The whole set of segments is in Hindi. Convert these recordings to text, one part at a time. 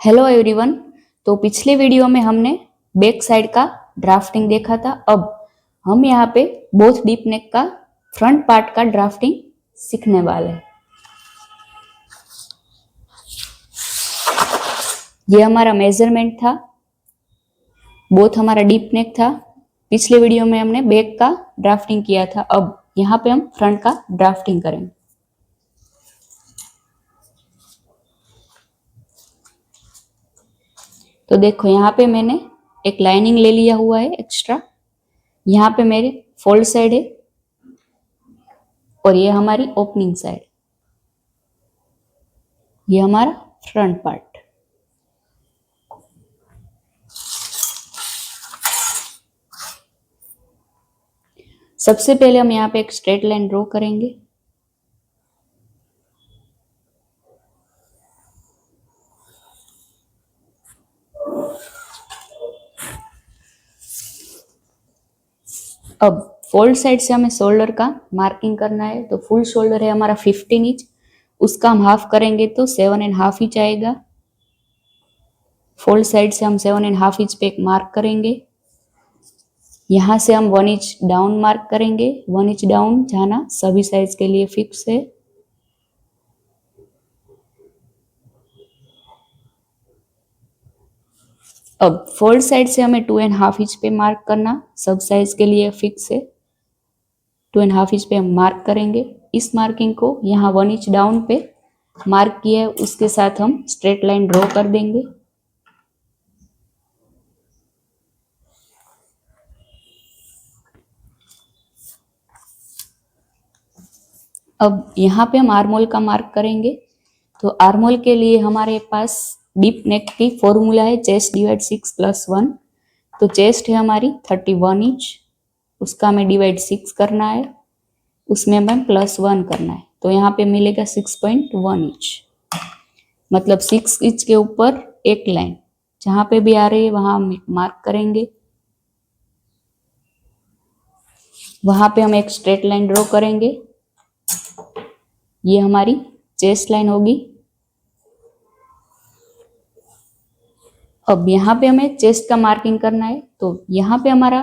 Hello everyone. तो पिछले वीडियो में हमने बैक साइड का ड्राफ्टिंग देखा था। अब हम यहाँ पे बोथ डीप नेक का फ्रंट पार्ट का ड्राफ्टिंग सीखने वाले हैं। ये हमारा मेजरमेंट था, बोथ हमारा डीप नेक था। पिछले वीडियो में हमने बैक का ड्राफ्टिंग किया था। अब यहाँ पे हम फ्रंट का ड्राफ्टिंग करेंगे। तो देखो यहाँ पे मैंने एक लाइनिंग ले लिया हुआ है एक्स्ट्रा। यहाँ पे मेरे फोल्ड साइड है और ये हमारी ओपनिंग साइड, ये हमारा फ्रंट पार्ट। सबसे पहले हम यहाँ पे एक स्ट्रेट लाइन ड्रॉ करेंगे। अब फोल्ड साइड से हमें शोल्डर का मार्किंग करना है। तो फुल शोल्डर है हमारा 15 इंच, उसका हम हाफ करेंगे तो 7.5 इंच आएगा। फोल्ड साइड से हम 7.5 इंच पे एक मार्क करेंगे। यहाँ से हम 1 इंच डाउन मार्क करेंगे। 1 इंच डाउन जाना सभी साइज के लिए फिक्स है। अब फोल्ड साइड से हमें 2.5 इंच पे मार्क करना सब साइज के लिए फिक्स है। 2.5 इंच पे हम मार्क करेंगे। इस मार्किंग को यहाँ 1 इंच डाउन पे मार्क किया है, उसके साथ हम स्ट्रेट लाइन ड्रॉ कर देंगे। अब यहाँ पे हम आर्मोल का मार्क करेंगे। तो आर्मोल के लिए हमारे पास डीप नेक की फॉर्मूला है चेस्ट डिवाइड 6 + 1। तो चेस्ट है हमारी 31 इंच, उसका हमें डिवाइड 6 करना है, उसमें हमें +1 करना है। तो यहाँ पे मिलेगा 6.1 इंच। मतलब 6 इंच के ऊपर एक लाइन जहाँ पे भी आ रही है वहां हम मार्क करेंगे। वहां पे हम एक स्ट्रेट लाइन ड्रॉ करेंगे। ये हमारी चेस्ट लाइन होगी। अब यहाँ पे हमें चेस्ट का मार्किंग करना है। तो यहाँ पे हमारा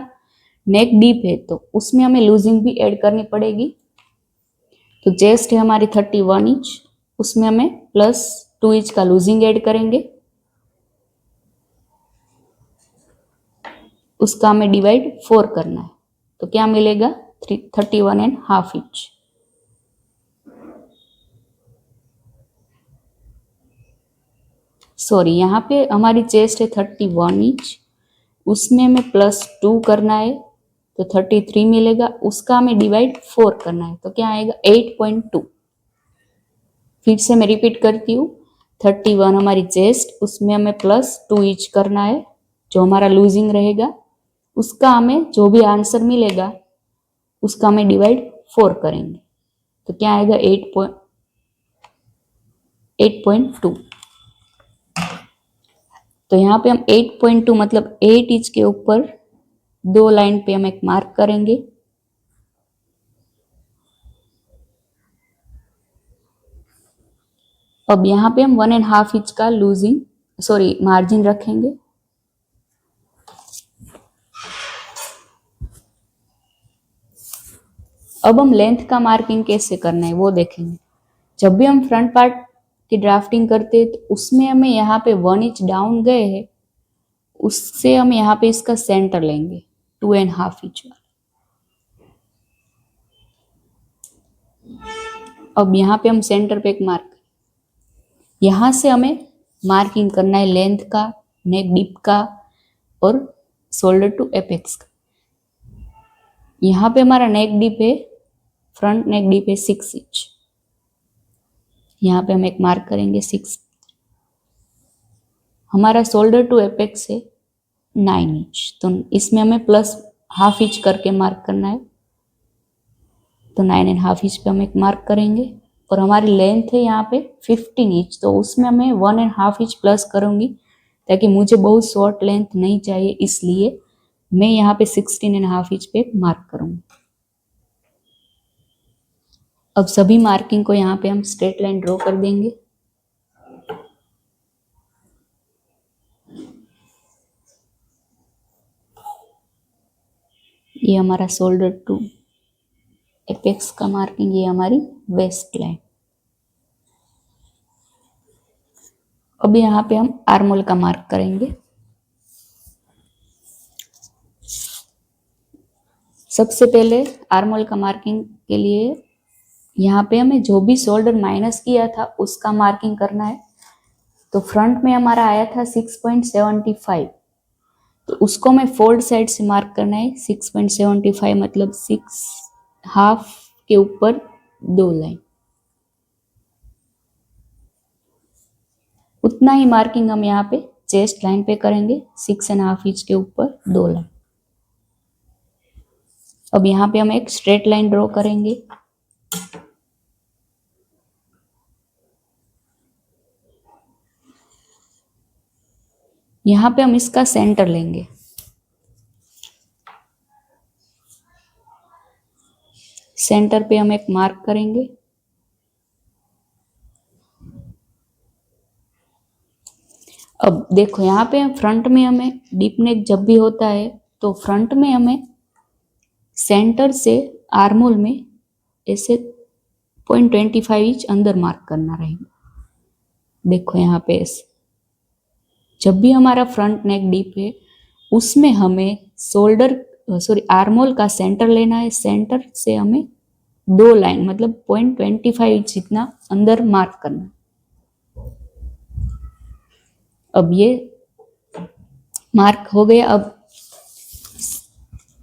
नेक डीप है तो उसमें हमें लूजिंग भी ऐड करनी पड़ेगी। तो चेस्ट है हमारी 31 इंच, उसमें हमें +2 इंच का लूजिंग ऐड करेंगे। उसका हमें डिवाइड 4 करना है। तो क्या मिलेगा 31.5 इंच। सॉरी, यहाँ पे हमारी चेस्ट है 31 इंच, उसमें हमें +2 करना है तो 33 मिलेगा। उसका हमें डिवाइड 4 करना है तो क्या आएगा 8.2। फिर से मैं रिपीट करती हूँ। 31 हमारी चेस्ट, उसमें हमें +2 इंच करना है जो हमारा लूजिंग रहेगा। उसका हमें जो भी आंसर मिलेगा उसका हमें डिवाइड 4 करेंगे तो क्या आएगा 8.2। तो यहाँ पे हम 8.2 मतलब 8 इंच के ऊपर 2 लाइन पे हम एक मार्क करेंगे। अब यहाँ पे हम 1.5 इंच का मार्जिन रखेंगे। अब हम लेंथ का मार्किंग कैसे करना है वो देखेंगे। जब भी हम फ्रंट पार्ट की ड्राफ्टिंग करते हैं तो उसमें हमें यहाँ पे 1 इंच डाउन गए हैं, उससे हम यहाँ पे इसका सेंटर लेंगे 2.5 इंच। अब यहाँ पे हम सेंटर पे एक मार्क, यहाँ से हमें मार्किंग करना है लेंथ का, नेक डीप का और शोल्डर टू एपेक्स का। यहाँ पे हमारा नेक डीप है, फ्रंट नेक डीप है 6 इंच। यहाँ पे हम एक मार्क करेंगे 6। हमारा शोल्डर टू एपेक्स है 9 इंच, तो इसमें हमें +1/2 इंच करके मार्क करना है। तो 9.5 इंच पे हम एक मार्क करेंगे। और हमारी लेंथ है यहाँ पे 15 इंच, तो उसमें मैं 1.5 इंच प्लस करूंगी ताकि मुझे बहुत शॉर्ट लेंथ नहीं चाहिए, इसलिए मैं यहाँ पे 16.5 इंच पे मार्क करूंगी। अब सभी मार्किंग को यहाँ पे हम स्ट्रेट लाइन ड्रॉ कर देंगे। ये हमारा शोल्डर टू एपेक्स का मार्किंग, ये हमारी वेस्ट लाइन। अब यहाँ पे हम आर्मोल का मार्क करेंगे। सबसे पहले आर्मोल का मार्किंग के लिए यहाँ पे हमें जो भी शोल्डर माइनस किया था उसका मार्किंग करना है। तो फ्रंट में हमारा आया था 6.75, तो उसको हमें फोल्ड साइड से मार्क करना है। 6.75 मतलब 6 हाफ के ऊपर 2 लाइन, उतना ही मार्किंग हम यहाँ पे चेस्ट लाइन पे करेंगे। 6.5 इंच के ऊपर 2 लाइन। अब यहाँ पे हम एक स्ट्रेट लाइन ड्रॉ करेंगे। यहाँ पे हम इसका सेंटर लेंगे। सेंटर पे हम एक मार्क करेंगे। अब देखो यहाँ पे फ्रंट में हमें डीप नेक जब भी होता है तो फ्रंट में हमें सेंटर से आर्मोल में ऐसे 0.25 इंच अंदर मार्क करना रहेगा। देखो यहाँ पे ऐसे जब भी हमारा फ्रंट नेक डीप है उसमें हमें आर्मोल का सेंटर लेना है। सेंटर से हमें 2 लाइन मतलब 0.25 इंच जितना अंदर मार्क करना है। अब ये मार्क हो गया। अब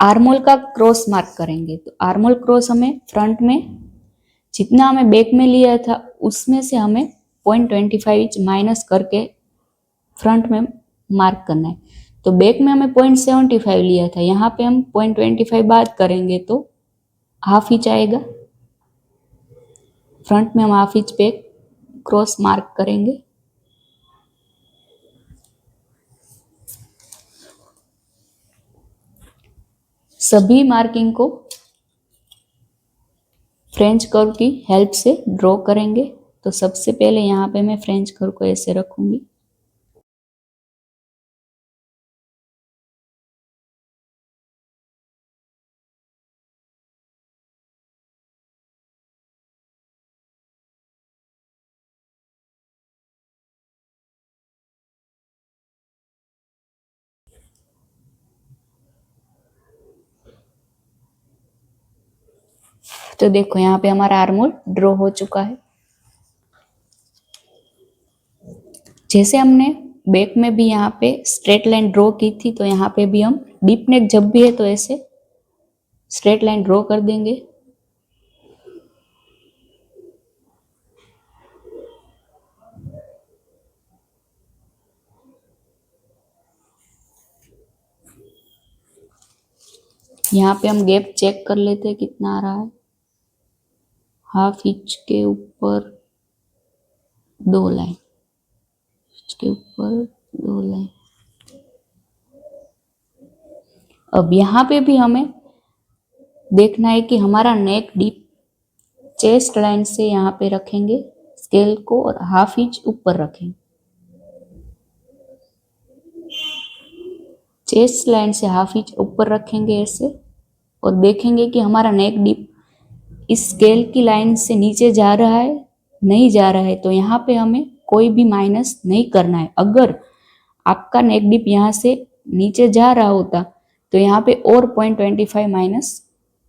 आर्मोल का क्रॉस मार्क करेंगे। तो आर्मोल क्रॉस हमें फ्रंट में जितना हमें बैक में लिया था उसमें से हमें 0.25 इंच माइनस करके फ्रंट में मार्क करना है। तो बैक में हमें 0.75 लिया था, यहाँ पे हम 0.25 बात करेंगे तो हाफ इंच आएगा। फ्रंट में हम हाफ इंच पे क्रॉस मार्क करेंगे। सभी मार्किंग को फ्रेंच कर्व की हेल्प से ड्रॉ करेंगे। तो सबसे पहले यहाँ पे मैं फ्रेंच कर्व को ऐसे रखूंगी। तो देखो यहाँ पे हमारा आर्मोल ड्रॉ हो चुका है। जैसे हमने बैक में भी यहाँ पे स्ट्रेट लाइन ड्रॉ की थी, तो यहाँ पे भी हम डीप नेक जब भी है तो ऐसे स्ट्रेट लाइन ड्रॉ कर देंगे। यहाँ पे हम गैप चेक कर लेते हैं कितना आ रहा है। हाफ इंच के ऊपर 2 लाइन, इंच के ऊपर 2 लाइन। अब यहाँ पे भी हमें देखना है कि हमारा नेक डीप चेस्ट लाइन से यहाँ पे रखेंगे स्केल को और हाफ इंच ऊपर रखेंगे। चेस्ट लाइन से हाफ इंच ऊपर रखेंगे ऐसे, और देखेंगे कि हमारा नेक डीप इस स्केल की लाइन से नीचे जा रहा है नहीं जा रहा है। तो यहाँ पे हमें कोई भी माइनस नहीं करना है। अगर आपका नेक डीप यहाँ से नीचे जा रहा होता तो यहाँ पे और 0.25 माइनस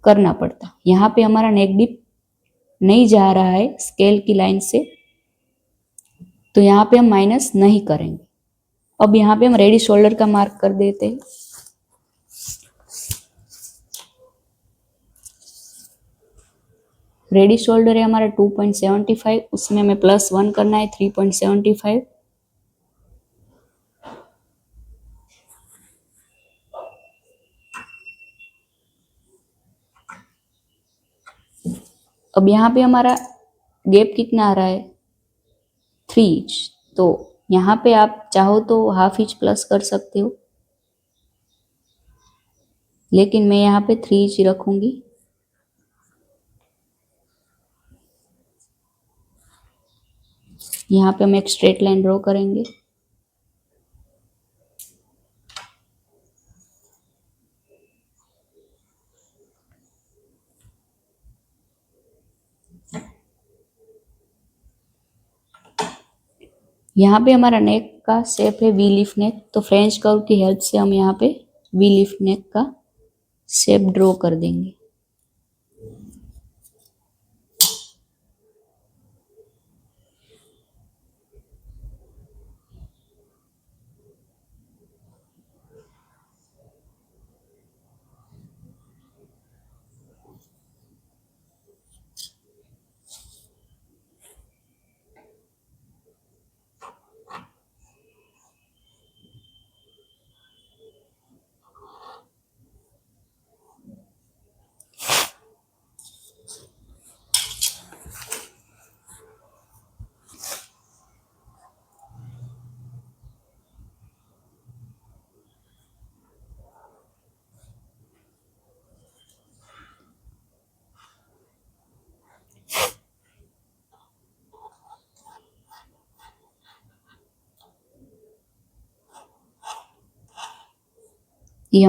करना पड़ता। यहाँ पे हमारा नेक डीप नहीं जा रहा है स्केल की लाइन से, तो यहाँ पे हम माइनस नहीं करेंगे। अब यहाँ पे हम रेडी शोल्डर का मार्क कर देते हैं। रेडी शोल्डर है हमारा 2.75, उसमें हमें +1 करना है 3.75। अब यहाँ पे हमारा गैप कितना आ रहा है 3 इंच। तो यहाँ पे आप चाहो तो हाफ इंच प्लस कर सकते हो, लेकिन मैं यहाँ पे 3 इंच रखूंगी। यहाँ पे हम एक स्ट्रेट लाइन ड्रॉ करेंगे। यहाँ पे हमारा नेक का शेप है वी लीफ नेक, तो फ्रेंच कर्व की हेल्प से हम यहाँ पे वी लीफ नेक का शेप ड्रॉ कर देंगे। ये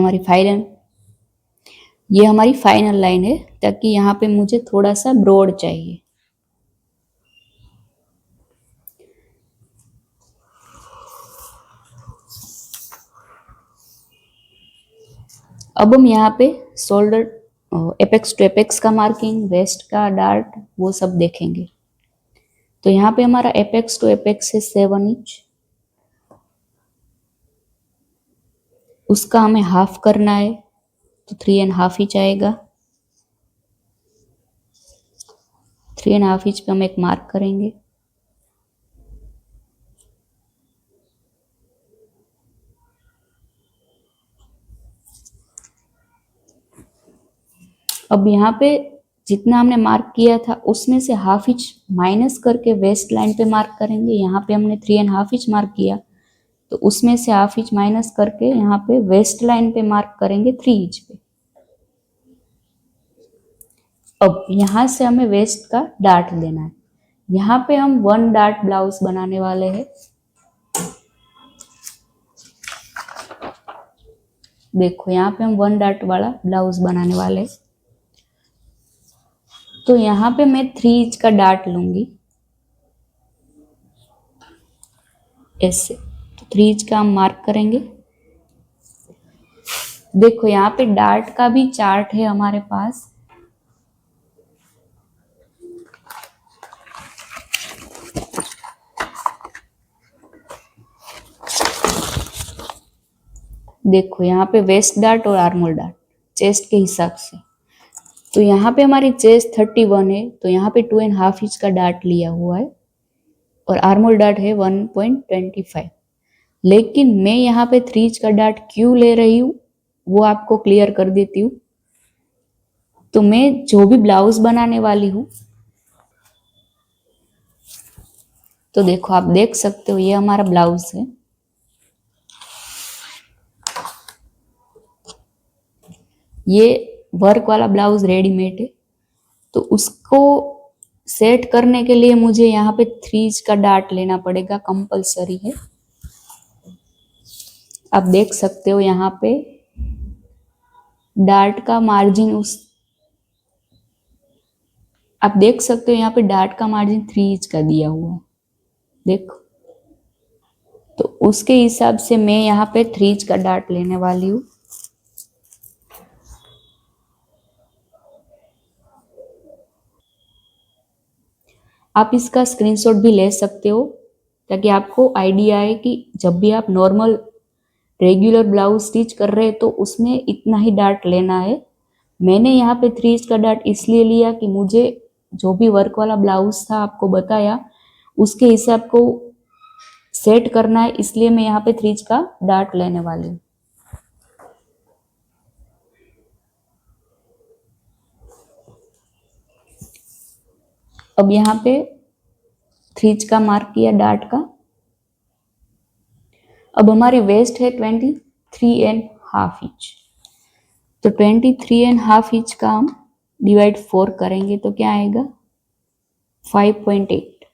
हमारी फाइनल लाइन है, ताकि यहाँ पे मुझे थोड़ा सा ब्रॉड चाहिए। अब हम यहाँ पे शोल्डर एपेक्स टू एपेक्स का मार्किंग, वेस्ट का डार्ट, वो सब देखेंगे। तो यहाँ पे हमारा एपेक्स टू एपेक्स है 7 इंच, उसका हमें हाफ करना है, तो 3.5 इंच आएगा। 3.5 इंच पे हम एक मार्क करेंगे। अब यहाँ पे जितना हमने मार्क किया था उसमें से हाफ इंच माइनस करके वेस्ट लाइन पे मार्क करेंगे। यहाँ पे हमने 3.5 इंच मार्क किया, तो उसमें से हाफ इंच माइनस करके यहाँ पे वेस्ट लाइन पे मार्क करेंगे 3 इंच पे। अब यहाँ से हमें वेस्ट का डार्ट लेना है। यहाँ पे हम 1 डार्ट ब्लाउज बनाने वाले हैं। देखो यहाँ पे हम 1 डार्ट वाला ब्लाउज बनाने वाले हैं। तो यहाँ पे मैं 3 इंच का डार्ट लूंगी ऐसे, तो 3 इंच का हम मार्क करेंगे। देखो यहाँ पे डार्ट का भी चार्ट है हमारे पास। देखो यहाँ पे वेस्ट डार्ट और आर्मोल डार्ट चेस्ट के हिसाब से। तो यहाँ पे हमारी चेस्ट 31 है, तो यहाँ पे 2.5 इंच का डार्ट लिया हुआ है और आर्मोल डार्ट है 1.25। लेकिन मैं यहाँ पे 3 इंच का डार्ट क्यों ले रही हूँ वो आपको क्लियर कर देती हूँ। तो मैं जो भी ब्लाउज बनाने वाली हूँ, तो देखो आप देख सकते हो ये हमारा ब्लाउज है। ये वर्क वाला ब्लाउज रेडीमेड है, तो उसको सेट करने के लिए मुझे यहाँ पे 3 इंच का डार्ट लेना पड़ेगा, कंपलसरी है। आप देख सकते हो यहाँ पे डार्ट का मार्जिन आप देख सकते हो यहाँ पे डार्ट का मार्जिन 3 इंच का दिया हुआ है, देखो। तो उसके हिसाब से मैं यहाँ पे 3 इंच का डार्ट लेने वाली हूँ। आप इसका स्क्रीनशॉट भी ले सकते हो, ताकि आपको आइडिया आए कि जब भी आप नॉर्मल रेगुलर ब्लाउज स्टिच कर रहे हैं तो उसमें इतना ही डार्ट लेना है। मैंने यहाँ पे 3 इंच का डार्ट इसलिए लिया कि मुझे जो भी वर्क वाला ब्लाउज था आपको बताया उसके हिसाब को सेट करना है, इसलिए मैं यहाँ पे 3 इंच का डार्ट लेने वाली हूँ। अब यहाँ पे 3 इंच का मार्क किया डार्ट का। अब हमारी वेस्ट है 23.5 इंच, तो 23.5 इंच का हम डिवाइड 4 करेंगे तो क्या आएगा 5.8।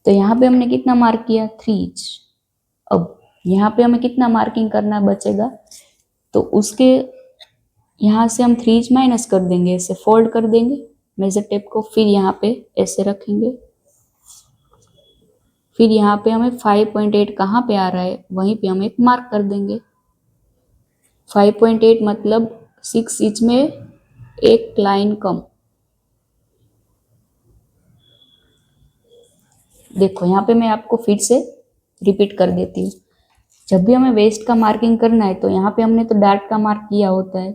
तो यहाँ पे हमने कितना मार्क किया 3 इंच। अब यहाँ पे हमें कितना मार्किंग करना बचेगा, तो उसके यहाँ से हम 3 इंच माइनस कर देंगे, ऐसे फोल्ड कर देंगे मेजर टेप को, फिर यहाँ पे ऐसे रखेंगे फिर यहाँ पे हमें 5.8 कहाँ पे आ रहा है, वहीं पे हम एक मार्क कर देंगे। 5.8 मतलब 6 इंच में एक लाइन कम। देखो यहाँ पे मैं आपको फिर से रिपीट कर देती हूँ। जब भी हमें वेस्ट का मार्किंग करना है तो यहाँ पे हमने तो डार्ट का मार्क किया होता है,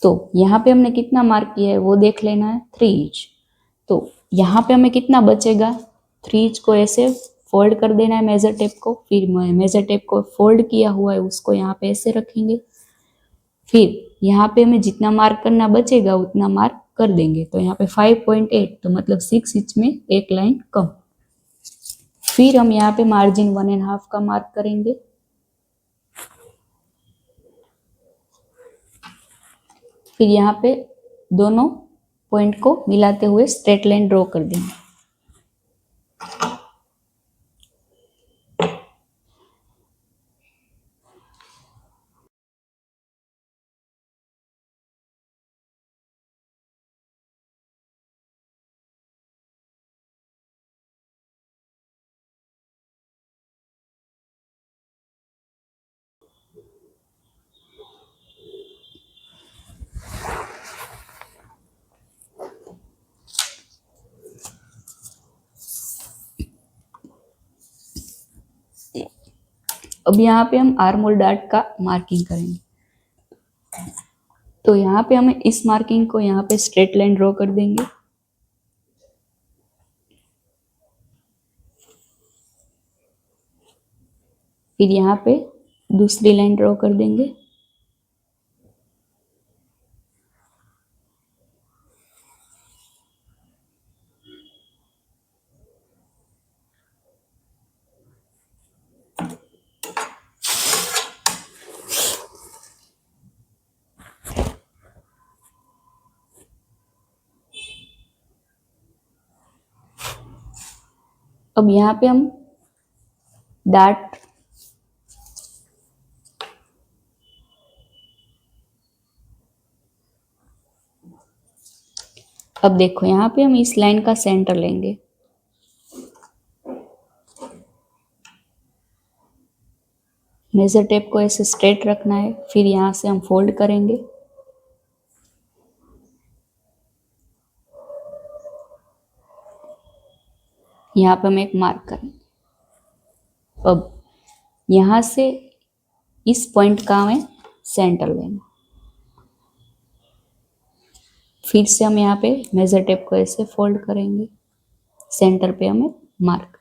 तो यहाँ पे हमने कितना मार्क किया है वो देख लेना है, 3 इंच। तो यहाँ पे हमें कितना बचेगा, 3 इंच को ऐसे फोल्ड कर देना है मेजर टेप को, फिर मेजर टेप को फोल्ड किया हुआ है उसको यहाँ पे ऐसे रखेंगे, फिर यहाँ पे हमें जितना मार्क करना बचेगा उतना मार्क कर देंगे। तो यहाँ पे 5.8 तो मतलब 6 इंच में एक लाइन कम। फिर हम यहाँ पे मार्जिन 1.5 का मार्क करेंगे। फिर यहाँ पे दोनों पॉइंट को मिलाते हुए स्ट्रेट लाइन ड्रॉ कर देंगे। अब यहाँ पे हम आर्म होल डार्ट का मार्किंग करेंगे। तो यहाँ पे हमें इस मार्किंग को यहाँ पे स्ट्रेट लाइन ड्रॉ कर देंगे। फिर यहाँ पे दूसरी लाइन ड्रॉ कर देंगे। अब यहाँ पे हम डार्ट अब देखो यहाँ पे हम इस लाइन का सेंटर लेंगे। मेजर टेप को ऐसे स्ट्रेट रखना है, फिर यहाँ से हम फोल्ड करेंगे। यहाँ पे हम एक मार्क करेंगे। अब यहाँ से इस पॉइंट का हमें सेंटर लेना, फिर से हम यहाँ पे मेजर टेप को ऐसे फोल्ड करेंगे, सेंटर पे हमें मार्क,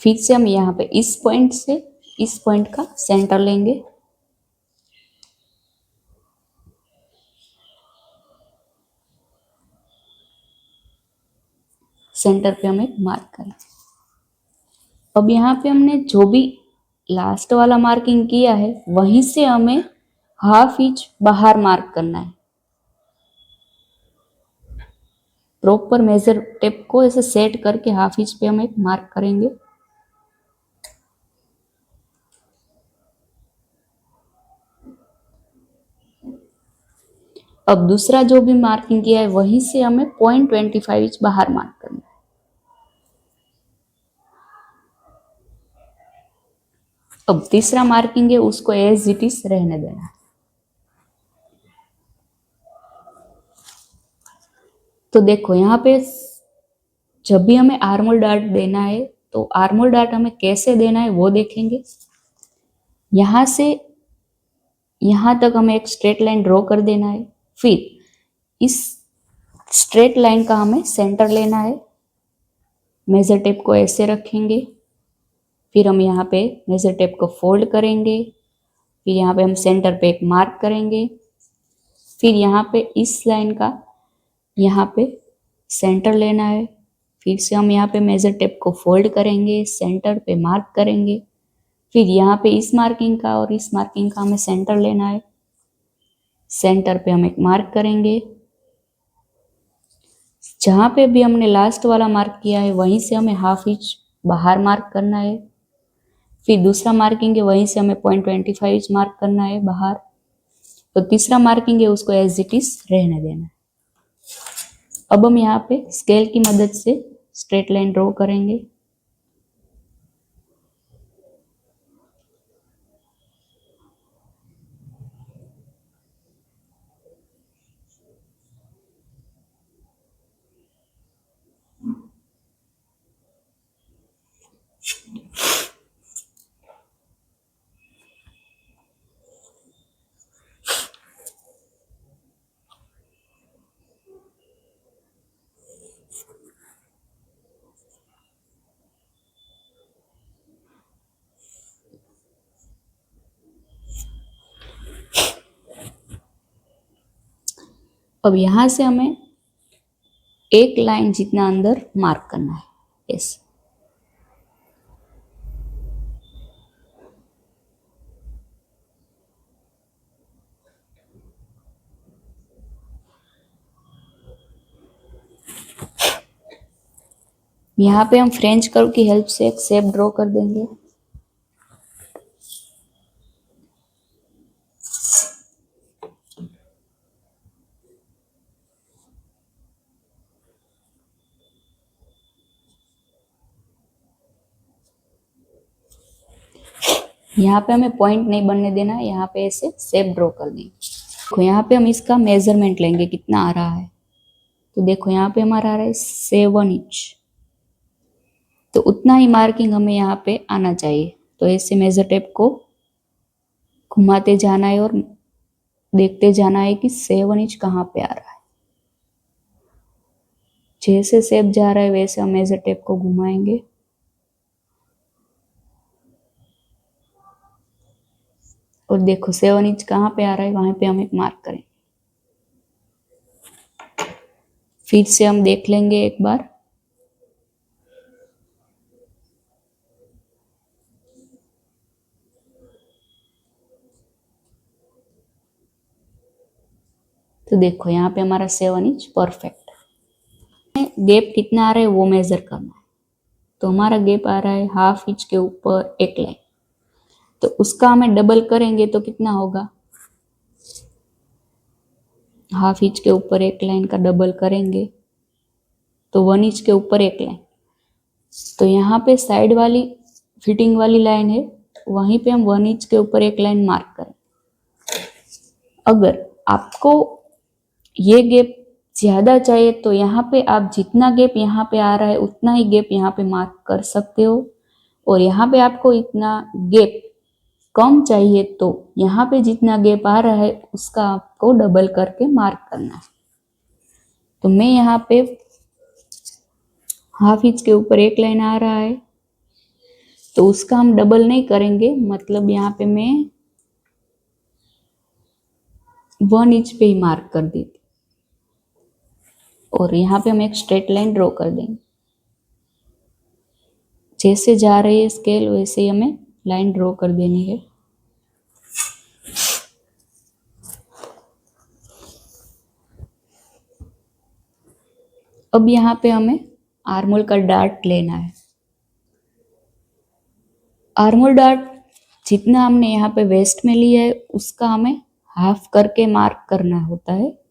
फिर से हम यहाँ पे इस पॉइंट से इस पॉइंट का सेंटर लेंगे, सेंटर पे हम एक मार्क करें। अब यहाँ पे हमने जो भी लास्ट वाला मार्किंग किया है वहीं से हमें हाफ इंच बाहर मार्क करना है। प्रॉपर मेजर टेप को ऐसे सेट करके हाफ इंच पे हम एक मार्क करेंगे। अब दूसरा जो भी मार्किंग किया है वहीं से हमें 0.25 इंच बाहर मार्क करना है। अब तीसरा मार्किंग है उसको एज इट इज रहने देना। तो देखो यहाँ पे जब भी हमें आर्मोल डार्ट देना है तो आर्मोल डार्ट हमें कैसे देना है वो देखेंगे। यहाँ से यहाँ तक हमें एक स्ट्रेट लाइन ड्रॉ कर देना है, फिर इस स्ट्रेट लाइन का हमें सेंटर लेना है। मेजर टेप को ऐसे रखेंगे, फिर हम यहाँ पे मेजर टेप को फोल्ड करेंगे, फिर यहाँ पे हम सेंटर पे एक मार्क करेंगे, फिर यहाँ पे इस लाइन का यहाँ पे सेंटर लेना है, फिर से हम यहाँ पे मेजर टेप को फोल्ड करेंगे, सेंटर पे मार्क करेंगे, फिर यहाँ पे इस मार्किंग का और इस मार्किंग का हमें सेंटर लेना है, सेंटर पे हम एक मार्क करेंगे। जहाँ पे भी हमने लास्ट वाला मार्क किया है वहीं से हमें हाफ इंच बाहर मार्क करना है, फिर दूसरा मार्किंग है वहीं से हमें 0.25 इंच मार्क करना है बाहर। तो तीसरा मार्किंग है उसको एज इट इज रहने देना है। अब हम यहाँ पे स्केल की मदद से स्ट्रेट लाइन ड्रॉ करेंगे। अब यहाँ से हमें एक लाइन जितना अंदर मार्क करना है ऐसे। यहाँ पे हम फ्रेंच कर्व की हेल्प से एक शेप ड्रॉ कर देंगे। यहाँ पे हमें पॉइंट नहीं बनने देना, यहाँ पे ऐसे शेप ड्रॉ कर देंगे। देखो यहाँ पे हम इसका मेजरमेंट लेंगे कितना आ रहा है, तो देखो यहाँ पे हमारा आ रहा है 7 इंच, तो उतना ही मार्किंग हमें यहाँ पे आना चाहिए। तो ऐसे मेजर टेप को घुमाते जाना है और देखते जाना है कि 7 इंच कहाँ पे आ रहा है। जैसे शेप जा रहा है वैसे हम मेजर टेप को घुमाएंगे और देखो 7 इंच कहाँ पे आ रहा है, वहां पे हम एक मार्क करें। फिर से हम देख लेंगे एक बार। तो देखो यहाँ पे हमारा 7 इंच परफेक्ट। गैप कितना आ रहा है वो मेजर करना है, तो हमारा गैप आ रहा है ½ इंच के ऊपर एक लाइन, तो उसका हमें डबल करेंगे तो कितना होगा, ½ इंच के ऊपर एक लाइन का डबल करेंगे तो 1 इंच के ऊपर एक लाइन। तो यहाँ पे साइड वाली फिटिंग वाली लाइन है, वहीं पे हम 1 इंच के ऊपर एक लाइन मार्क करें। अगर आपको ये गैप ज्यादा चाहिए तो यहाँ पे आप जितना गैप यहाँ पे आ रहा है उतना ही गैप यहाँ पे मार्क कर सकते हो, और यहाँ पे आपको इतना गैप कम चाहिए तो यहाँ पे जितना गैप आ रहा है उसका आपको डबल करके मार्क करना है। तो मैं यहाँ पे ½ इंच के ऊपर एक लाइन आ रहा है तो उसका हम डबल नहीं करेंगे, मतलब यहाँ पे मैं 1 इंच पे ही मार्क कर देती और यहाँ पे हम एक स्ट्रेट लाइन ड्रॉ कर देंगे। जैसे जा रही है स्केल वैसे ही हमें लाइन ड्रॉ कर देनी है। अब यहाँ पे हमें आर्मोल का डार्ट लेना है। आर्मोल डार्ट जितना हमने यहाँ पे वेस्ट में लिया है उसका हमें हाफ करके मार्क करना होता है।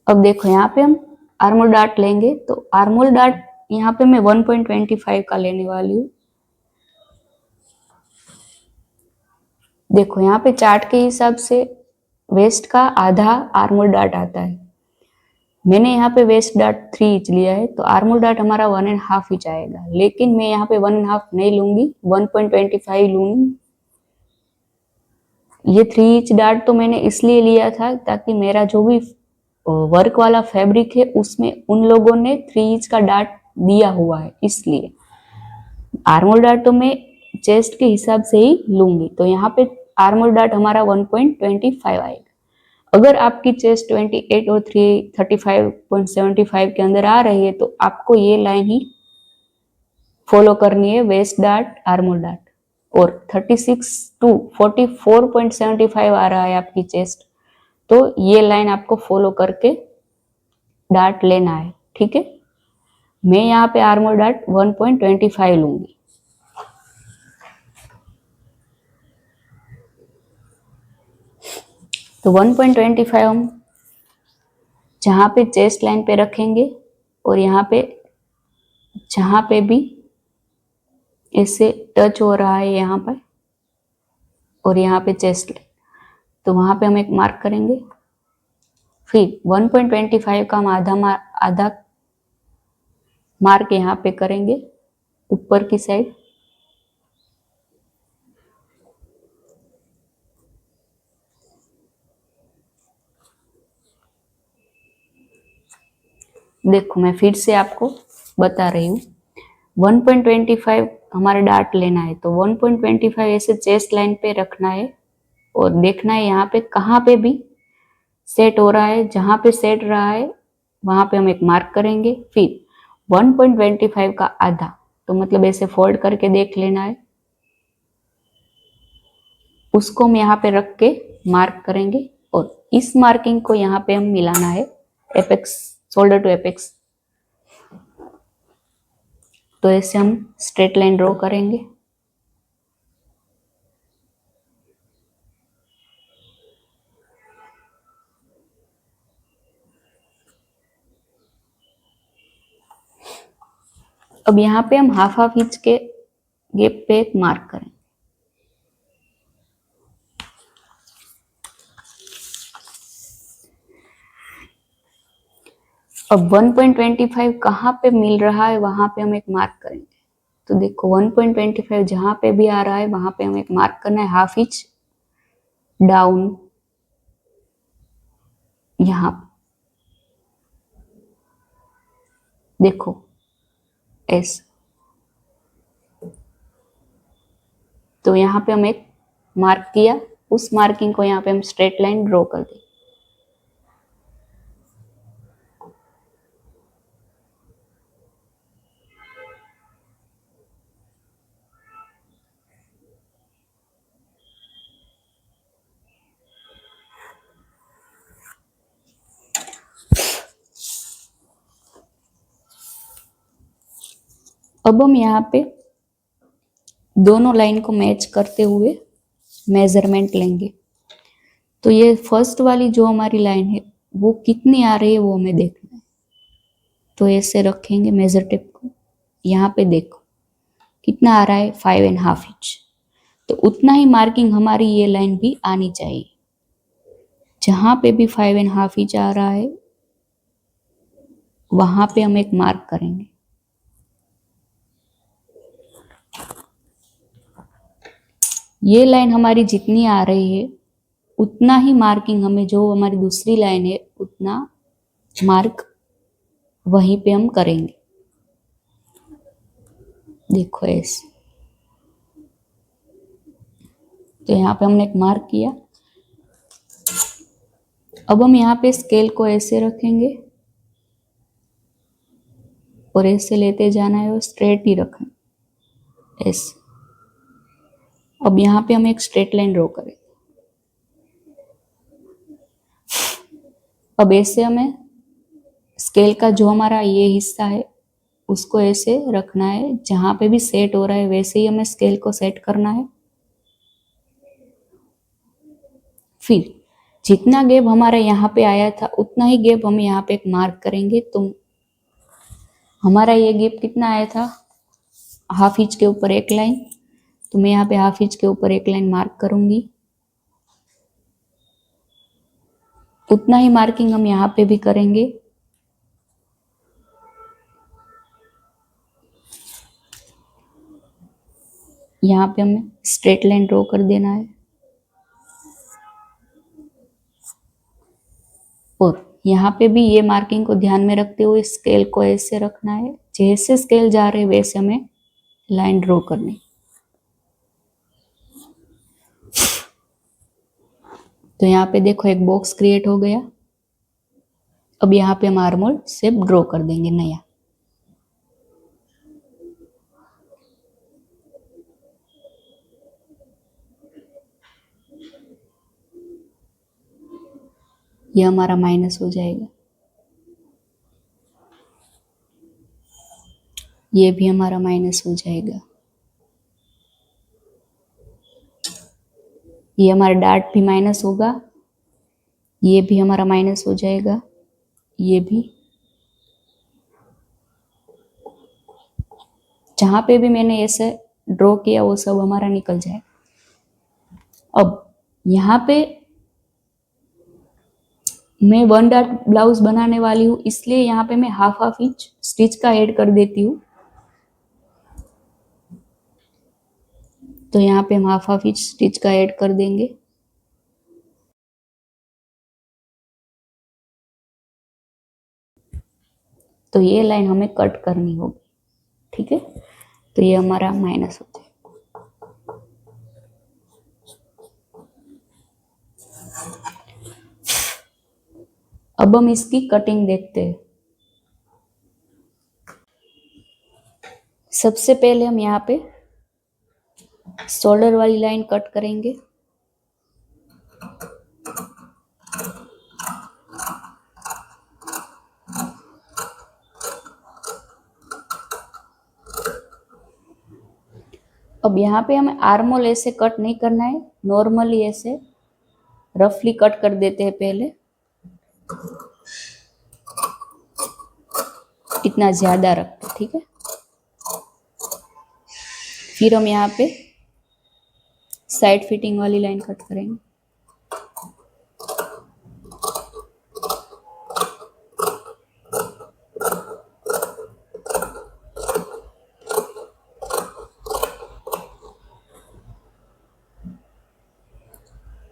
अब देखो यहाँ पे हम आर्मोल डार्ट लेंगे, तो आर्मोल डार्ट यहाँ पे मैं 1.25 का लेने वाली हूँ। देखो यहाँ पे चार्ट के हिसाब से वेस्ट का आधा आर्मोल डार्ट आता है, मैंने यहाँ पे वेस्ट डार्ट 3 इंच लिया है तो आर्मोल डार्ट हमारा 1.5 इंच आएगा, लेकिन मैं यहाँ पे 1.5 नहीं लूंगी, 1.25 लूंगी। ये 3 इंच डार्ट तो मैंने इसलिए लिया था ताकि मेरा जो भी वर्क वाला फैब्रिक है उसमें उन लोगों ने 3 इंच का डार्ट दिया हुआ है, इसलिए आर्मोल डार्ट तो मैं चेस्ट के हिसाब से ही लूंगी। तो यहाँ पे आर्मोल डार्ट हमारा 1.25 आएगा। अगर आपकी चेस्ट 28 और 35.75 के अंदर आ रही है तो आपको ये लाइन ही फॉलो करनी है, वेस्ट डार्ट आर्मोल डार्ट। और 36 to 44.75 आ रहा है आपकी चेस्ट, तो ये लाइन आपको फॉलो करके डार्ट लेना है, ठीक है। मैं यहाँ पे आर्मोल डार्ट 1.25 लूंगी। तो 1.25 हम जहाँ पे चेस्ट लाइन पे रखेंगे और यहाँ पे जहाँ पे भी इससे टच हो रहा है यहाँ पर और यहाँ पे चेस्ट लाइन, तो वहाँ पे हम एक मार्क करेंगे। फिर 1.25 का हम आधा मार्क यहाँ पे करेंगे ऊपर की साइड। देखो मैं फिर से आपको बता रही हूँ, 1.25 हमारा डार्ट लेना है तो 1.25 ऐसे चेस्ट लाइन पे रखना है और देखना है यहाँ पे कहाँ पे भी सेट हो रहा है, जहां पे सेट रहा है वहां पे हम एक मार्क करेंगे। फिर 1.25 का आधा, तो मतलब ऐसे फोल्ड करके देख लेना है, उसको हम यहाँ पे रख के मार्क करेंगे और इस मार्किंग को यहाँ पे हम मिलाना है एपेक्स, शोल्डर टू एपेक्स। तो ऐसे हम स्ट्रेट लाइन ड्रॉ करेंगे। अब यहाँ पे हम हाफ हाफ इंच के गैप पे एक मार्क करें। अब 1.25 कहाँ पे मिल रहा है वहां पे हम एक मार्क करेंगे। तो देखो 1.25 जहां पे भी आ रहा है वहां पे हम एक मार्क करना है, हाफ इंच डाउन यहाँ देखो ऐसे। तो यहाँ पे हम एक मार्क किया, उस मार्किंग को यहाँ पे हम स्ट्रेट लाइन ड्रॉ कर दें। अब हम यहाँ पे दोनों लाइन को मैच करते हुए मेजरमेंट लेंगे। तो ये फर्स्ट वाली जो हमारी लाइन है वो कितनी आ रही है वो हमें देखना है। तो ऐसे रखेंगे मेजर टेप को, यहाँ पे देखो कितना आ रहा है 5.5 इंच। तो उतना ही मार्किंग हमारी ये लाइन भी आनी चाहिए। जहां पे भी 5.5 इंच आ रहा है वहां पे हम एक मार्क करेंगे। ये लाइन हमारी जितनी आ रही है उतना ही मार्किंग हमें, जो हमारी दूसरी लाइन है उतना मार्क वहीं पे हम करेंगे। देखो ऐसे। तो यहाँ पे हमने एक मार्क किया। अब हम यहाँ पे स्केल को ऐसे रखेंगे और ऐसे लेते जाना है और स्ट्रेट ही रखना ऐसे। अब यहाँ पे हम एक स्ट्रेट लाइन ड्रॉ करें। अब ऐसे हमें स्केल का जो हमारा ये हिस्सा है उसको ऐसे रखना है, जहां पे भी सेट हो रहा है वैसे ही हमें स्केल को सेट करना है। फिर जितना गैप हमारा यहाँ पे आया था उतना ही गैप हम यहाँ पे एक मार्क करेंगे। तो हमारा ये गैप कितना आया था, हाफ इंच के ऊपर एक लाइन। तो मैं यहाँ पे हाफ इंच के ऊपर एक लाइन मार्क करूंगी। उतना ही मार्किंग हम यहाँ पे भी करेंगे। यहाँ पे हमें स्ट्रेट लाइन ड्रॉ कर देना है और यहाँ पे भी ये मार्किंग को ध्यान में रखते हुए स्केल को ऐसे रखना है, जैसे स्केल जा रहे वैसे हमें लाइन ड्रॉ करनी। तो यहाँ पे देखो एक बॉक्स क्रिएट हो गया। अब यहाँ पे हम आर्मोल शेप ड्रॉ कर देंगे नया। ये हमारा माइनस हो जाएगा, ये भी हमारा माइनस हो जाएगा, ये हमारा डार्ट भी माइनस होगा, ये भी हमारा माइनस हो जाएगा, ये भी। जहां पे भी मैंने ऐसे ड्रॉ किया वो सब हमारा निकल जाए। अब यहाँ पे मैं 1 डार्ट ब्लाउज बनाने वाली हूँ, इसलिए यहाँ पे मैं हाफ हाफ इंच स्टिच का ऐड कर देती हूँ। तो यहाँ पे हम हाफ हाफ इंच स्टिच का ऐड कर देंगे। तो ये लाइन हमें कट करनी होगी, ठीक है। तो ये हमारा माइनस हो जाएगा। अब हम इसकी कटिंग देखते हैं। सबसे पहले हम यहाँ पे शोल्डर वाली लाइन कट करेंगे। अब यहाँ पे हमें आर्मोल ऐसे कट नहीं करना है, नॉर्मली ऐसे रफली कट कर देते हैं पहले, इतना ज्यादा रखते, ठीक है। फिर हम यहाँ पे साइड फिटिंग वाली लाइन कट करेंगे।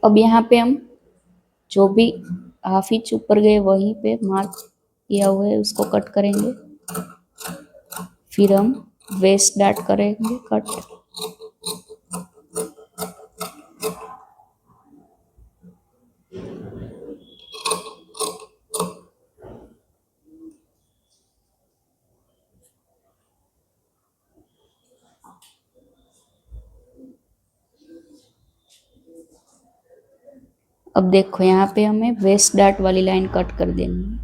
अब यहाँ पे हम जो भी हाफ इंच ऊपर गए वहीं पे मार्क किया हुआ है उसको कट करेंगे। फिर हम वेस्ट डार्ट करेंगे कट। अब देखो यहाँ पे हमें वेस्ट डार्ट वाली लाइन कट कर देनी है।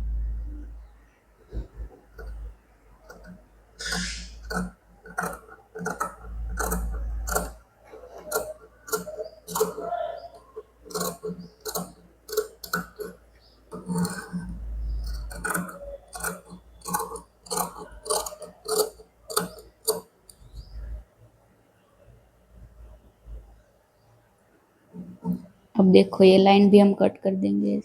अब देखो ये लाइन भी हम कट कर देंगे।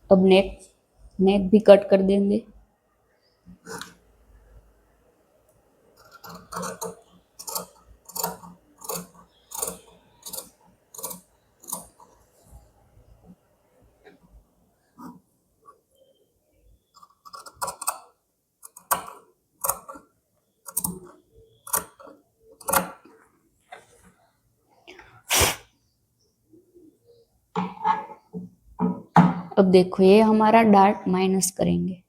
अब नेक नेक भी कट कर देंगे। अब देखो ये हमारा डार्ट माइनस करेंगे।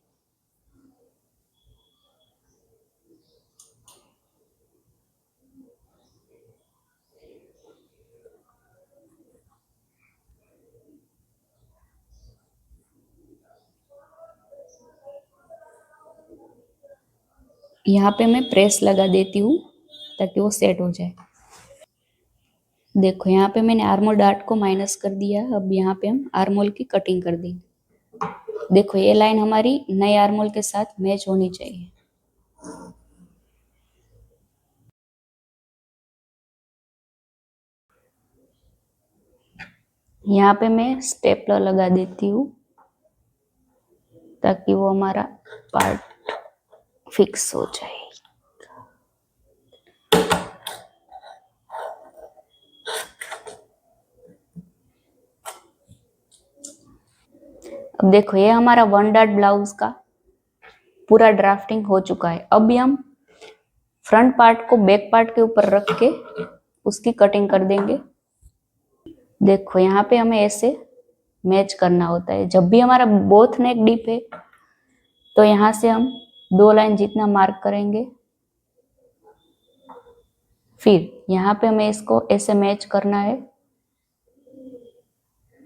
यहाँ पे मैं प्रेस लगा देती हूँ ताकि वो सेट हो जाए। देखो यहाँ पे मैंने आर्मोल डार्ट को माइनस कर दिया। अब यहाँ पे हम आर्मोल की कटिंग कर देंगे। देखो ये लाइन हमारी नए आर्मोल के साथ मैच होनी चाहिए। यहाँ पे मैं स्टेपलर लगा देती हूँ ताकि वो हमारा पार्ट फिक्स हो जाए। अब देखो ये हमारा वन डॉट ब्लाउज का पूरा ड्राफ्टिंग हो चुका है। अब हम फ्रंट पार्ट को बैक पार्ट के ऊपर रख के उसकी कटिंग कर देंगे। देखो यहाँ पे हमें ऐसे मैच करना होता है। जब भी हमारा बोथ नेक डीप है तो यहाँ से हम 2 लाइन जितना मार्क करेंगे। फिर यहाँ पे हमें इसको ऐसे मैच करना है,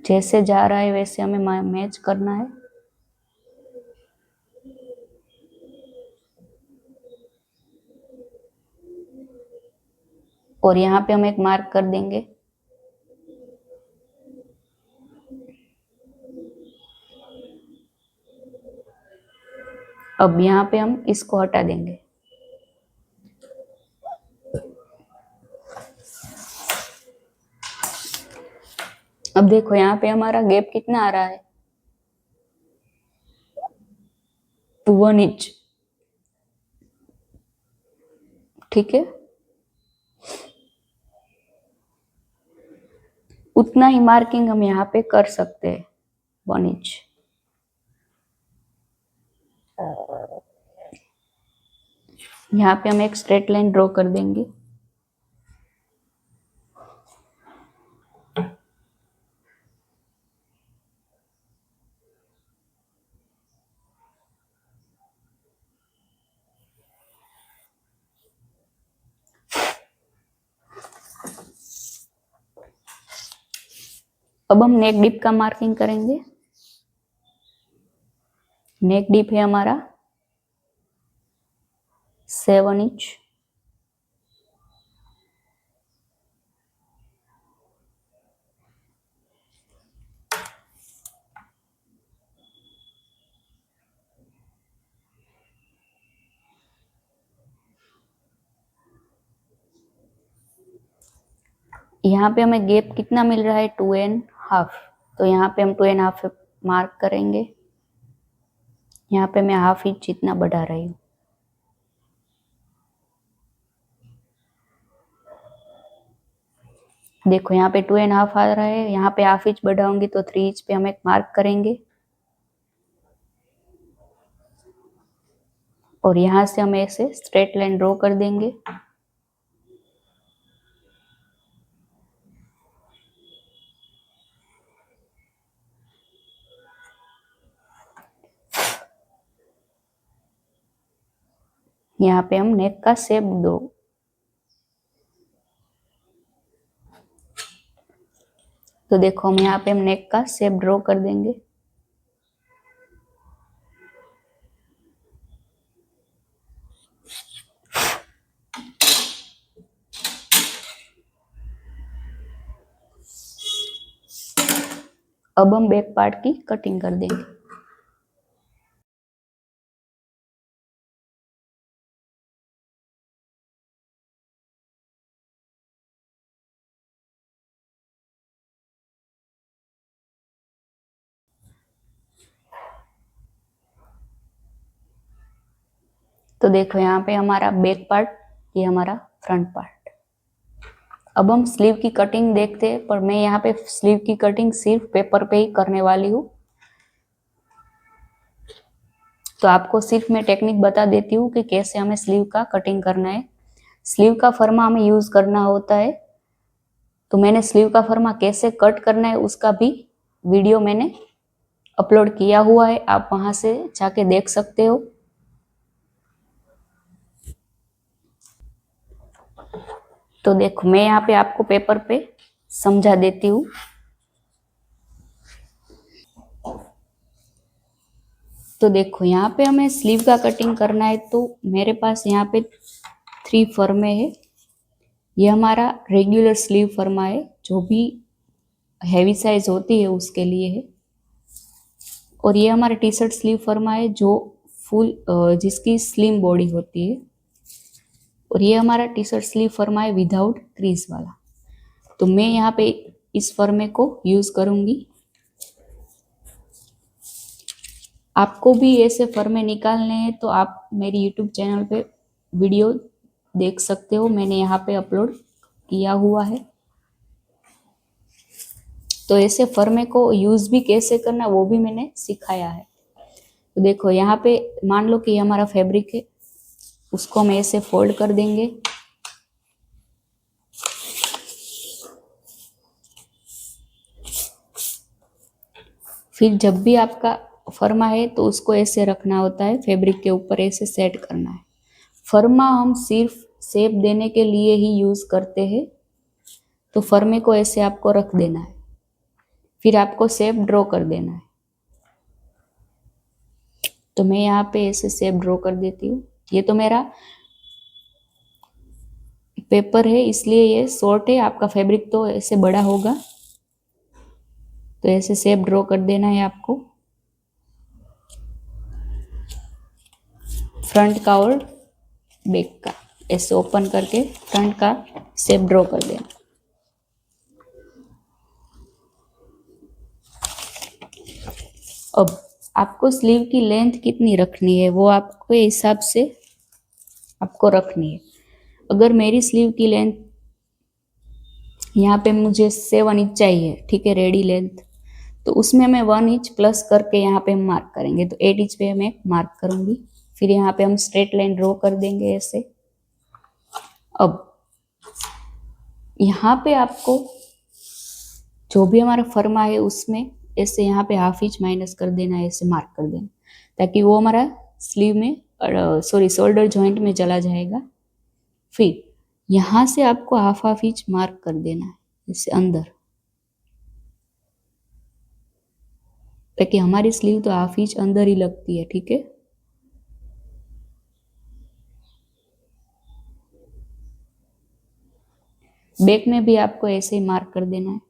जैसे जा रहा है वैसे हमें मैच करना है। और यहाँ पे हम एक मार्क कर देंगे। अब यहाँ पे हम इसको हटा देंगे। अब देखो यहाँ पे हमारा गैप कितना आ रहा है, 1 इंच, ठीक है। उतना ही मार्किंग हम यहाँ पे कर सकते हैं, 1 इंच। यहाँ पे हम एक स्ट्रेट लाइन ड्रॉ कर देंगे। अब हम नेक डीप का मार्किंग करेंगे। नेक डीप है हमारा 7 इंच। यहाँ पे हमें गैप कितना मिल रहा है 2.5, तो यहाँ पे हम 2.5 मार्क करेंगे। यहाँ पे मैं हाफ इंच जितना बढ़ा रही हूँ। देखो यहाँ पे 2.5 आ रहा है, यहाँ पे हाफ इंच बढ़ाऊंगी तो 3 इंच पे हम एक मार्क करेंगे और यहाँ से हम ऐसे स्ट्रेट लाइन ड्रॉ कर देंगे। यहाँ पे हम नेक का शेप दो। तो देखो हम यहाँ पे हम नेक का शेप ड्रॉ कर देंगे। अब हम बैक पार्ट की कटिंग कर देंगे। तो देखो यहाँ पे हमारा बैक पार्ट, ये हमारा फ्रंट पार्ट। अब हम स्लीव की कटिंग देखते हैं, पर मैं यहाँ पे स्लीव की कटिंग सिर्फ पेपर पे ही करने वाली हूँ। तो आपको सिर्फ मैं टेक्निक बता देती हूँ कि कैसे हमें स्लीव का कटिंग करना है। स्लीव का फर्मा हमें यूज करना होता है, तो मैंने स्लीव का फर्मा कैसे कट करना है उसका भी वीडियो मैंने अपलोड किया हुआ है, आप वहां से जाके देख सकते हो। तो देखो मैं यहाँ पे आपको पेपर पे समझा देती हूँ। तो देखो यहाँ पे हमें स्लीव का कटिंग करना है, तो मेरे पास यहाँ पे 3 फर्मे है। ये हमारा रेगुलर स्लीव फर्मा है, जो भी हैवी साइज होती है उसके लिए है। और ये हमारा टी शर्ट स्लीव फर्मा है, जो फुल जिसकी स्लिम बॉडी होती है। और ये हमारा टी शर्ट स्लीव फर्मा है विदाउट क्रीज वाला। तो मैं यहाँ पे इस फर्मे को यूज करूंगी। आपको भी ऐसे फर्मे निकालने हैं तो आप मेरी यूट्यूब चैनल पे वीडियो देख सकते हो, मैंने यहाँ पे अपलोड किया हुआ है। तो ऐसे फर्मे को यूज भी कैसे करना वो भी मैंने सिखाया है। तो देखो यहाँ पे मान लो कि ये हमारा फैब्रिक है, उसको हम ऐसे फोल्ड कर देंगे। फिर जब भी आपका फर्मा है तो उसको ऐसे रखना होता है, फैब्रिक के ऊपर ऐसे सेट करना है। फर्मा हम सिर्फ शेप देने के लिए ही यूज करते हैं, तो फर्मे को ऐसे आपको रख देना है, फिर आपको शेप ड्रॉ कर देना है। तो मैं यहाँ पे ऐसे शेप ड्रॉ कर देती हूँ। ये तो मेरा पेपर है इसलिए ये शॉर्ट है, आपका फैब्रिक तो ऐसे बड़ा होगा। तो ऐसे शेप ड्रॉ कर देना है आपको, फ्रंट का और बैक का ऐसे ओपन करके फ्रंट का शेप ड्रॉ कर देना। अब आपको स्लीव की लेंथ कितनी रखनी है वो आपके हिसाब से आपको रखनी है। अगर मेरी स्लीव की लेंथ यहाँ पे मुझे 7 इंच चाहिए, ठीक है, रेडी लेंथ, तो उसमें मैं 1 इंच प्लस करके यहाँ पे हम मार्क करेंगे। तो 8 इंच पे मैं मार्क करूंगी। फिर यहाँ पे हम स्ट्रेट लाइन ड्रॉ कर देंगे ऐसे। अब यहाँ पे आपको जो भी हमारा फर्मा है उसमें ऐसे यहाँ पे हाफ इंच माइनस कर देना है, ऐसे मार्क कर देना, ताकि वो हमारा स्लीव में शोल्डर जॉइंट में चला जाएगा। फिर यहाँ से आपको हाफ इंच मार्क कर देना है इससे अंदर, ताकि हमारी स्लीव तो हाफ इंच अंदर ही लगती है, ठीक है। बैक में भी आपको ऐसे ही मार्क कर देना है।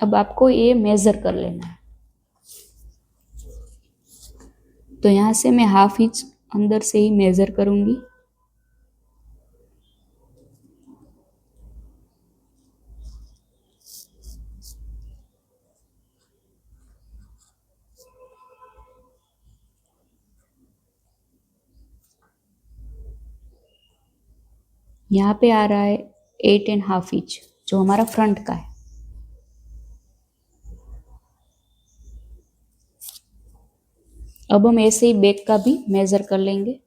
अब आपको ये मेजर कर लेना है। तो यहाँ से मैं हाफ इंच अंदर से ही मेजर करूंगी। यहाँ पे आ रहा है 8.5 इंच जो हमारा फ्रंट का है। अब हम ऐसे ही बैक का भी मेजर कर लेंगे।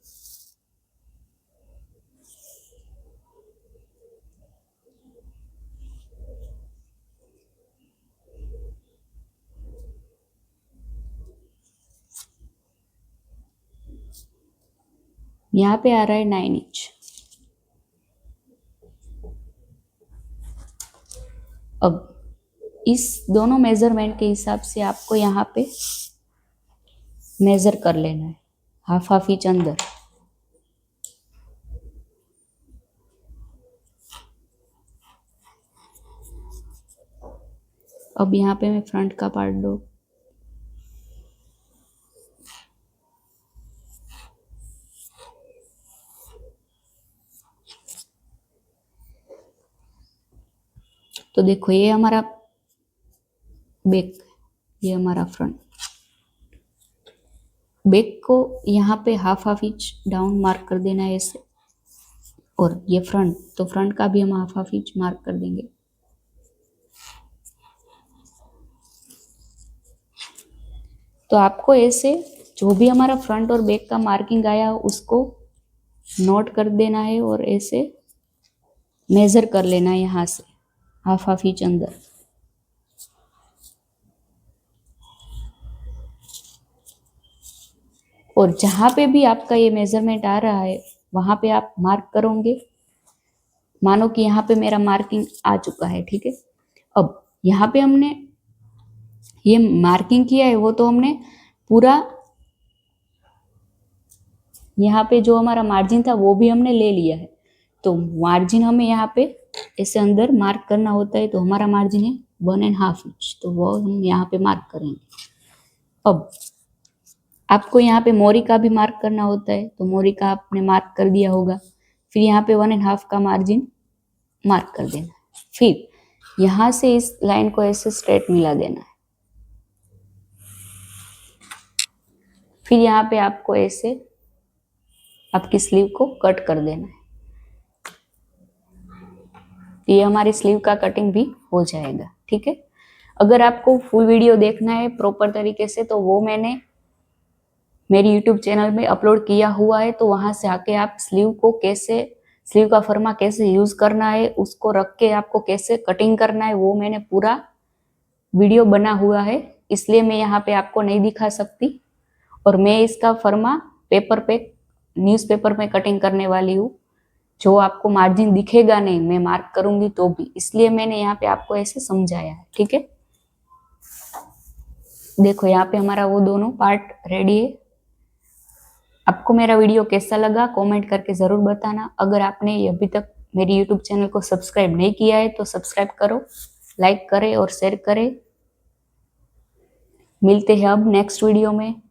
यहाँ पे आ रहा है 9 इंच। अब इस दोनों मेजरमेंट के हिसाब से आपको यहाँ पे मेजर कर लेना है हाफ इंच अंदर। अब यहाँ पे मैं फ्रंट का पार्ट दो, तो देखो ये हमारा बैक, ये हमारा फ्रंट। बैक को यहाँ पे हाफ इंच डाउन मार्क कर देना है ऐसे, और ये फ्रंट, तो फ्रंट का भी हम हाफ इंच मार्क कर देंगे। तो आपको ऐसे जो भी हमारा फ्रंट और बैक का मार्किंग आया उसको नोट कर देना है और ऐसे मेजर कर लेना है यहाँ से हाफ इंच अंदर। और जहाँ पे भी आपका ये मेजरमेंट आ रहा है वहां पे आप मार्क करोगे। मानो कि यहाँ पे मेरा मार्किंग आ चुका है, ठीक है। अब यहाँ पे हमने ये मार्किंग किया है वो तो हमने पूरा, यहाँ पे जो हमारा मार्जिन था वो भी हमने ले लिया है। तो मार्जिन हमें यहाँ पे ऐसे अंदर मार्क करना होता है। तो हमारा मार्जिन है 1.5 इंच, तो वो हम यहाँ पे मार्क करेंगे। अब आपको यहाँ पे मोरी का भी मार्क करना होता है, तो मोरी का आपने मार्क कर दिया होगा। फिर यहाँ पे 1.5 का मार्जिन मार्क कर देना है। फिर यहाँ से इस लाइन को ऐसे स्ट्रेट मिला देना है। फिर यहाँ पे आपको ऐसे आपकी स्लीव को कट कर देना है। ये हमारी स्लीव का कटिंग भी हो जाएगा, ठीक है। अगर आपको फुल वीडियो देखना है प्रॉपर तरीके से तो वो मैंने मेरी यूट्यूब चैनल में अपलोड किया हुआ है। तो वहां से आके आप स्लीव को कैसे, स्लीव का फर्मा कैसे यूज करना है, उसको रख के आपको कैसे कटिंग करना है, वो मैंने पूरा वीडियो बना हुआ है। इसलिए मैं यहाँ पे आपको नहीं दिखा सकती। और मैं इसका फर्मा पेपर पे, न्यूज़पेपर में कटिंग करने वाली हूँ। जो आपको मार्जिन दिखेगा नहीं, मैं मार्क करूंगी तो भी, इसलिए मैंने यहाँ पे आपको ऐसे समझाया है, ठीक है। देखो यहाँ पे हमारा वो दोनों पार्ट रेडी है। आपको मेरा वीडियो कैसा लगा कमेंट करके ज़रूर बताना। अगर आपने अभी तक मेरी यूट्यूब चैनल को सब्सक्राइब नहीं किया है तो सब्सक्राइब करो, लाइक करें और शेयर करें। मिलते हैं अब नेक्स्ट वीडियो में।